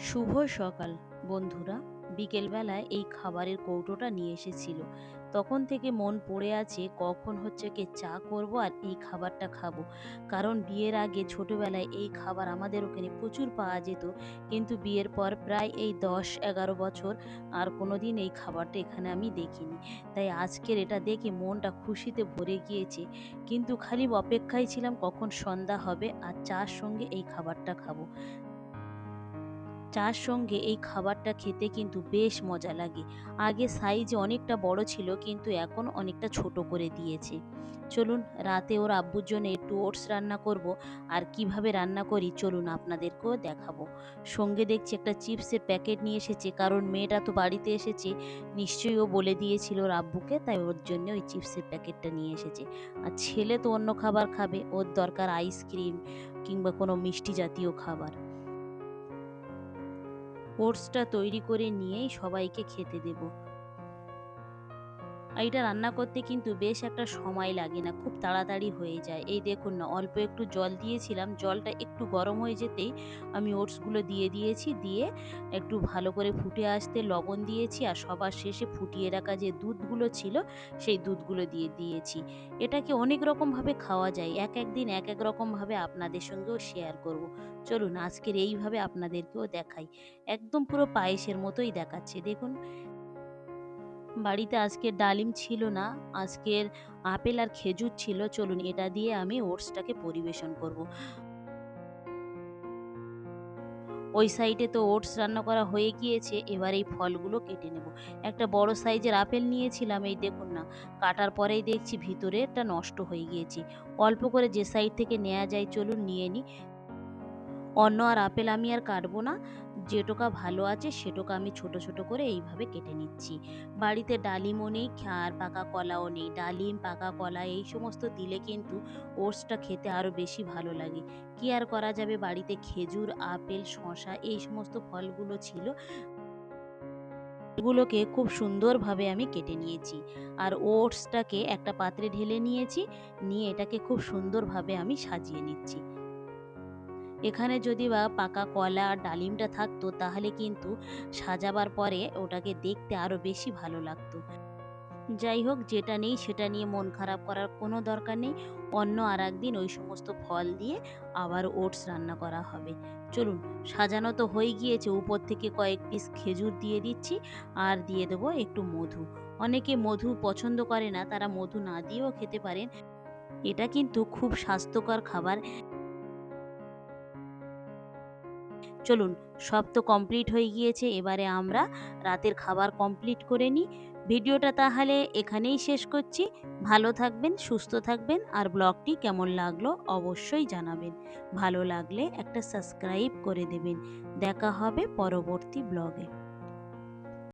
শুভ সকাল বন্ধুরা। বিকেলবেলায় এই খাবারের কৌটোটা নিয়ে এসেছিল, তখন থেকে মন পড়ে আছে কখন হচ্ছে কি চা করব আর এই খাবারটা খাবো। কারণ বিয়ের আগে ছোটবেলায় এই খাবার আমাদের ওখানে প্রচুর পাওয়া যেত, কিন্তু বিয়ের পর প্রায় এই 10-11 বছর আর কোনোদিন এই খাবারটা এখানে আমি দেখিনি। তাই আজকের এটা দেখে মনটা খুশিতে ভরে গিয়েছে, কিন্তু খালি অপেক্ষায় ছিলাম কখন সন্ধ্যা হবে আর চার সঙ্গে এই খাবারটা খাবো। চার সঙ্গে এই খাবারটা খেতে কিন্তু বেশ মজা লাগে। আগে সাইজে অনেকটা বড় ছিল, কিন্তু এখন অনেকটা ছোট করে দিয়েছে। চলুন রাতে ওর আব্বুর জন্য একটু ওটস রান্না করব, আর কিভাবে রান্না করি চলুন আপনাদেরকেও দেখাবো। সঙ্গে দেখছি একটা চিপসের প্যাকেট নিয়ে এসেছে, কারণ মেয়েটা তো বাড়িতে এসেছে, নিশ্চয়ই ও বলে দিয়েছিল ওর আব্বুকে, তাই ওর জন্য ওই চিপসের প্যাকেটটা নিয়ে এসেছে। আর ছেলে তো অন্য খাবার খাবে, ওর দরকার আইসক্রিম কিংবা কোনো মিষ্টি জাতীয় খাবার। ওটসটা তৈরি করে নিয়েই সবাইকে খেতে দেব। আর এটা রান্না করতে কিন্তু বেশ একটা সময় লাগে না, খুব তাড়াতাড়ি হয়ে যায়। এই দেখুন না, অল্প একটু জল দিয়েছিলাম, জলটা একটু গরম হয়ে যেতেই আমি ওটসগুলো দিয়ে দিয়েছি, দিয়ে একটু ভালো করে ফুটে আসতে লবণ দিয়েছি, আর সবার শেষে ফুটিয়ে রাখা যে দুধগুলো ছিল সেই দুধগুলো দিয়ে দিয়েছি। এটাকে অনেক রকমভাবে খাওয়া যায়, এক এক দিন এক এক রকমভাবে আপনাদের সঙ্গেও শেয়ার করব। চলুন আজকের এইভাবে আপনাদেরকেও দেখাই। একদম পুরো পায়েসের মতোই দেখাচ্ছে, দেখুন। বাড়িতে আজকের ডালিম ছিল না, আজকের আপেল আর খেজুর ছিল। চলুন এটা দিয়ে আমি ওটসটাকে পরিবেশন করব। ওই সাইডে তো ওটস রান্না করা হয়ে গিয়েছে, এবার এই ফলগুলো কেটে নেব। একটা বড় সাইজের আপেল নিয়েছিলাম, এই দেখুন না, কাটার পরেই দেখছি ভিতরেরটা নষ্ট হয়ে গিয়েছে। অল্প করে যে সাইড থেকে নেওয়া যায় চলুন নিয়ে নিই। অন্য আর আপেল আমি আর কাটবো না, যেটোকা ভালো আছে সেটোকা আমি ছোট ছোট করে এইভাবে কেটে নিচ্ছি। বাড়িতে ডালিমও নেই আর পাকা কলাও নেই, ডালিম পাকা কলা এই সমস্ত দিলে কিন্তু ওটসটা খেতে আরও বেশি ভালো লাগে। কি আর করা যাবে, বাড়িতে খেজুর আপেল শশা এই সমস্ত ফলগুলো ছিল, এগুলোকে খুব সুন্দরভাবে আমি কেটে নিয়েছি। আর ওটসটাকে একটা পাত্রে ঢেলে নিয়েছি, নিয়ে এটাকে খুব সুন্দরভাবে আমি সাজিয়ে নিচ্ছি। এখানে যদি বা পাকা কলা আর ডালিমটা থাকতো তাহলে কিন্তু সাজাবার পরে ওটাকে দেখতে আরো বেশি ভালো লাগতো। যাই হোক, যেটা নেই সেটা নিয়ে মন খারাপ করার কোনো দরকার নেই। অন্য আর একদিন ওই সমস্ত ফল দিয়ে আবার ওটস রান্না করা হবে। চলুন, সাজানো তো হয়ে গিয়েছে, উপর থেকে কয়েক পিস খেজুর দিয়ে দিচ্ছি, আর দিয়ে দেবো একটু মধু। অনেকে মধু পছন্দ করে না, তারা মধু না দিয়েও খেতে পারেন। এটা কিন্তু খুব স্বাস্থ্যকর খাবার। চলুন, সব তো কমপ্লিট হয়ে গিয়েছে, এবারে আমরা রাতের খাবার কমপ্লিট করে নিই। ভিডিওটা তাহলে এখানেই শেষ করছি। ভালো থাকবেন, সুস্থ থাকবেন, আর ব্লগটি কেমন লাগলো অবশ্যই জানাবেন। ভালো লাগলে একটা সাবস্ক্রাইব করে দেবেন। দেখা হবে পরবর্তী ব্লগে।